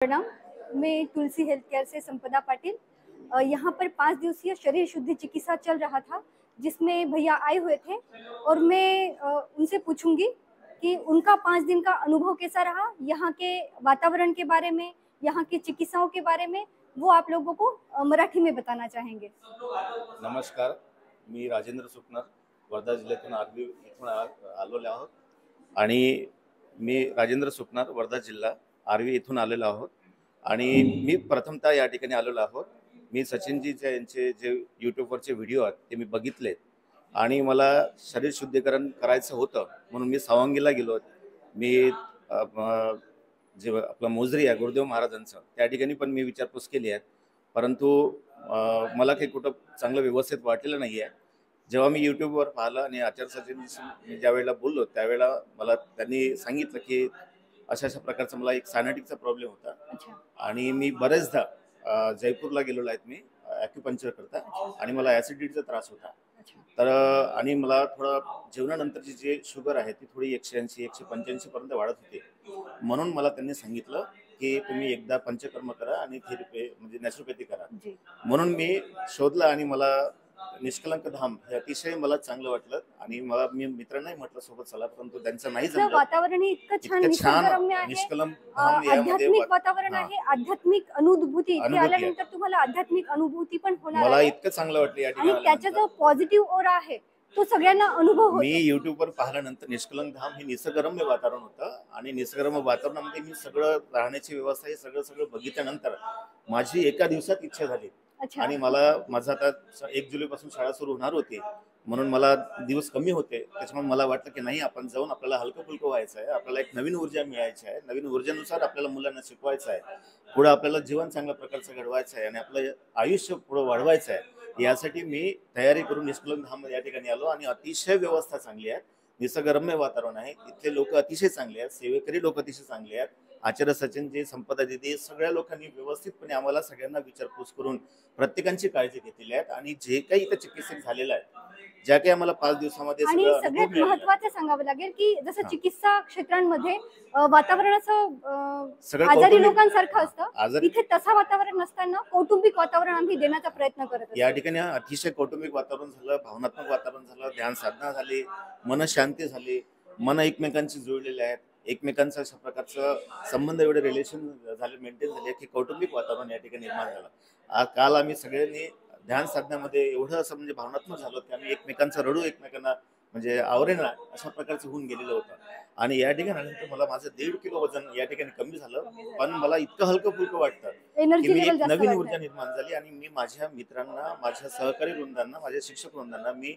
प्रणाम। मैं तुलसी health care से संपदा पाटिल। यहाँ पर 5 दिवसीय शरीर शुद्धि चिकित्सा चल रहा था, जिसमें भैया आए हुए थे और मैं उनसे पूछूंगी कि उनका 5 दिन का अनुभव कैसा रहा, यहाँ के वातावरण के बारे में, यहाँ की चिकित्साओं के बारे में वो आप लोगों को मराठी में बताना चाहेंगे। नमस्कार, मी राजेंद्र सुकनर, वर्धा जिल्ह्यातून आर्वी इथून आलेलो आहोत आणि मी राजेंद्र सुकनर, वर्धा जिल्हा आर्वी इथून आलेलो आहोत आणि मी प्रथमतः या ठिकाणी आलेलो आहोत। मी सचिनजीचे यांचे जे यूट्यूबवरचे व्हिडिओ आहेत ते मी बघितलेत आणि मला शरीर शुद्धीकरण करायचं होतं म्हणून मी सावंगीला गेलो। मी जे आपला मोजरी आहे गुरुदेव महाराजांचं त्या ठिकाणी पण मी विचारपूस केली आहे, परंतु मला काही कुठं चांगलं व्यवस्थित वाटलेलं नाही आहे। जेव्हा मी यूट्यूबवर पाहिलं आणि आचार्य सचिनशी मी ज्यावेळेला बोललो त्यावेळेला मला त्यांनी सांगितलं की अशा अशा प्रकारचा मला एक सायनाटिकचा प्रॉब्लेम होता आणि मी बरेचदा जयपूरला गेलेलो आहेत मी ॲक्युपंक्चर करता आणि मला ॲसिडिटीचा त्रास होता। तर आणि मला थोडं जेवणानंतरची जी शुगर आहे ती थोडी 180 185 पर्यंत वाढत होती, म्हणून मला त्यांनी सांगितलं की तुम्ही एकदा पंचकर्म करा आणि थेरपी म्हणजे नॅचरोपॅथी करा। म्हणून मी शोधलं आणि मला निष्कलंक धाम हे अतिशय मला चांगलं वाटलं आणि मला मी मित्रांनाही म्हटलं सोबत चला, परंतु त्यांचं नाही जमलं। वातावरण हे इतकं छान निसर्गरम्य आहे, निष्कलंक धाम यामध्ये आध्यात्मिक वातावरण आहे, आध्यात्मिक अनुभूती इथे आल्यानंतर तुम्हाला आध्यात्मिक अनुभूती पण होणार आहे। मला इतकं चांगलं वाटलं या ठिकाणी आणि त्याचा जो पॉझिटिव्ह ओरा आहे तो सगळ्यांना अनुभव होतो। मी युट्यूबवर पाहिल्यानंतर निष्कलंक धाम हे निसर्गरम्य वातावरण होतं आणि निसर्गरम्य वातावरणामध्ये मी सगळं राहण्याची व्यवस्था हे सगळं बघितल्यानंतर माझी एका दिवसात इच्छा झाली आणि मला माझा आता 1 जुलैपासून शाळा सुरू होणार होती, म्हणून मला दिवस कमी होते, त्याच्यामुळे मला वाटलं की नाही आपण जाऊन आपल्याला हलकं फुलकं व्हायचं आहे, आपल्याला एक नवीन ऊर्जा मिळायची आहे, नवीन ऊर्जेनुसार आपल्याला मुलांना शिकवायचं आहे, पुढे आपल्याला जीवन चांगल्या प्रकारचं घडवायचं आहे आणि आपलं आयुष्य पुढे वाढवायचं आहे। यासाठी मी तयारी करून निष्कलंक धाम या ठिकाणी आलो आणि अतिशय व्यवस्था चांगली आहे, निसर्गरम्य वातावरण आहे, तिथले लोक अतिशय चांगले आहेत, सेवेकरी लोक अतिशय चांगले आहेत। आचार्य सचिनजी, संपदा दीदी सगळ्या लोकांनी व्यवस्थितपणे आम्हाला सगळ्यांना विचारपूस करून प्रत्येकांची काळजी घेतलेली आहे आणि जे काही इथं चिकित्सक झालेलं आहे, ज्या काही आम्हाला 5 दिवसामध्ये आणि सगळ्यात महत्त्वाचं सांगावं लागेल की जसं चिकित्सा क्षेत्रांमध्ये वातावरण असं आजारी लोकांसारखं असतं, इथे तसं वातावरण नसताना कौटुंबिक वातावरण आम्ही देण्याचा प्रयत्न करत असतो। या ठिकाणी अतिशय कौटुंबिक वातावरण झालं, भावनात्मक वातावरण झालं, ध्यान साधना झाली, मन शांती झाली, मन एकमेकांशी जुळलेले आहेत, एकमेकांचा अशा प्रकारचा संबंध एवढे रिलेशन झाले मेंटेन झाले की कौटुंबिक वातावरण या ठिकाणी निर्माण झालं। काल आम्ही सगळ्यांनी ध्यान साधण्यामध्ये एवढं असं म्हणजे भावनात्मक झालो की आम्ही एकमेकांचा रडू एकमेकांना म्हणजे आवरेना अशा प्रकारचं होऊन गेलेलं होतं आणि या ठिकाणी आल्यानंतर मला माझं 1.5 किलो वजन या ठिकाणी कमी झालं, पण मला इतकं हलकं फुलकं वाटतं की मी एक नवीन ऊर्जा निर्माण झाली आणि मी माझ्या मित्रांना, माझ्या सहकारी वृंदांना, माझ्या शिक्षक वृंदांना मी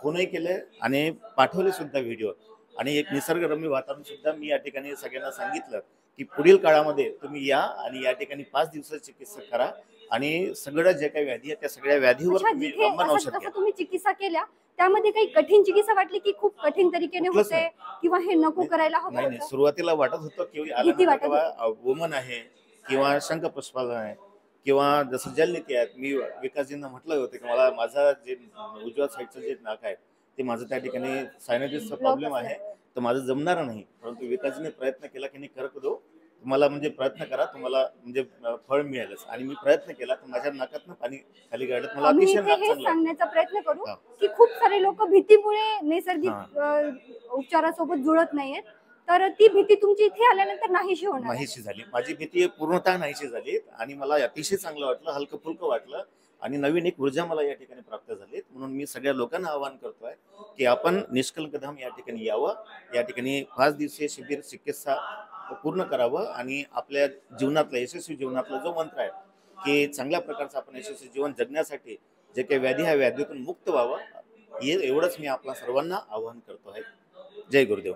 फोनही केले आणि पाठवले सुद्धा व्हिडिओ आणि एक निसर्गरम्य वातावरण सुद्धा मी या ठिकाणी सगळ्यांना सांगितलं की पुढील काळामध्ये तुम्ही या आणि या ठिकाणी 5 दिवसाची चिकित्सा करा आणि सगळ्या जे काही व्याधी आहेत त्या सगळ्या व्याधीवर तुम्ही रामबाण औषध घ्या। तुम्ही चिकित्सा केल्या त्यामध्ये काही कठीण चिकित्सा वाटली की खूप कठीण तरीकेने होते किंवा हे नको करायला हवं? नाही, सुरुवातीला वाटत होतं की वुमन आहे किंवा शंखपुष्पाला आहे किंवा जसं जलनीती आहेत। मी विकासजींना म्हटलं होतं की मला माझा जे उजव्या साईडचं जे नाक आहे ते माझं त्या ठिकाणी सायनायटिसचा प्रॉब्लेम आहे, तर माझं जमणार नाही, परंतु विकासजीने प्रयत्न केला की नाही करक दो तुम्हाला म्हणजे प्रयत्न करा, तुम्हाला म्हणजे फळ मिळेलच आणि मी प्रयत्न केला तर माझ्या नाकातनं पाणी खाली गाडत मला अतिशय सांगण्याचा प्रयत्न करू की खूप सारे लोक भीतीमुळे नैसर्गिक उपचारासोबत जुळत नाहीयेत, तर ती भीती तुमची इथे आल्यानंतर नाहीशी झाली। माझी भीती पूर्णतः नाहीशी झाली आणि मला अतिशय चांगलं वाटलं, हलकं फुलकं वाटलं आणि नवीन एक ऊर्जा मला या ठिकाणी प्राप्त झाली। म्हणून मी सगळ्या लोकांना आवाहन करतोय की आपण निष्कलंक धाम या ठिकाणी यावं, या ठिकाणी 5 दिवसीय शिबिर चिकित्सा पूर्ण करावं आणि आपल्या जीवनातला यशस्वी जीवनातला जो मंत्र आहे की चांगल्या प्रकारचं आपण यशस्वी जीवन जगण्यासाठी जे काही व्याधी आहे व्याधीतून मुक्त व्हावं, एवढंच मी आपल्या सर्वांना आवाहन करतो आहे। जय गुरुदेव।